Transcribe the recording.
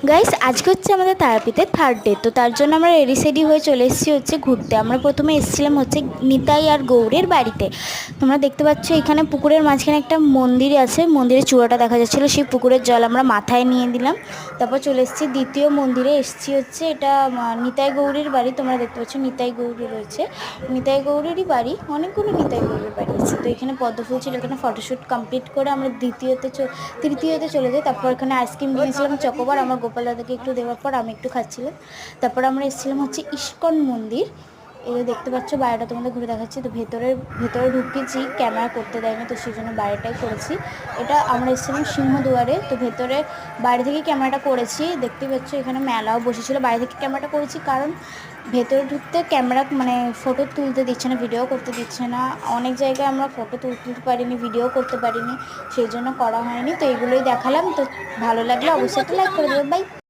Guys আজকে হচ্ছে আমাদের তারাপীঠে থার্ড ডে, তো তার জন্য আমরা রেডি সেডি হয়ে চলে এসেছি হচ্ছে ঘুরতে। আমরা প্রথমে এসেছিলাম হচ্ছে নিতাই আর গৌরের বাড়িতে। তোমরা দেখতে পাচ্ছ এখানে পুকুরের মাঝখানে একটা মন্দির আছে, মন্দিরের চূড়াটা দেখা যাচ্ছিলো, সেই পুকুরের জল আমরা মাথায় নিয়ে দিলাম। তারপর চলে এসেছি দ্বিতীয় মন্দিরে, এসেছি হচ্ছে এটা নিতাই গৌরীর বাড়ি। তোমরা দেখতে পাচ্ছ নিতাই গৌরী রয়েছে, নিতাই গৌরীরই বাড়ি, অনেকগুলো নিতাই গৌরীর বাড়ি আছে। তো এখানে পদ্মফুল ছিল, এখানে ফটোশ্যুট কমপ্লিট করে আমরা তৃতীয়তে চলে যাই। তারপর এখানে আইসক্রিম নিয়েছিলাম চকোবার, আমার গোপাল দাদাকে একটু দেওয়ার পর আমি একটু খাচ্ছিলাম। তারপর আমরা এসেছিলাম হচ্ছে ইস্কন মন্দির। এই দেখতে পাচ্ছ বাইরেটা তোমাদের ঘুরে দেখাচ্ছি। তো ভেতরে ঢুকেছি, ক্যামেরা করতে দেয়নি, তো সেই জন্য বাইরেটাই করেছি। এটা আমরা এসেছিলাম সিংহদুয়ারে, তো বাইরে থেকে ক্যামেরাটা করেছি। দেখতে পাচ্ছ এখানে মেলাও বসেছিল, বাইরে থেকে ক্যামেরাটা করেছি কারণ ভেতরে ঢুকতে ক্যামেরা মানে ফটো তুলতে দিচ্ছে না, ভিডিও করতে দিচ্ছে না। অনেক জায়গায় আমরা ফটো তুলতে পারিনি, ভিডিও করতে পারিনি, সেই জন্য করা হয়নি। তো এগুলোই দেখালাম। তো ভালো লাগলে অবশ্যই একটা লাইক করে দেবে। বাই।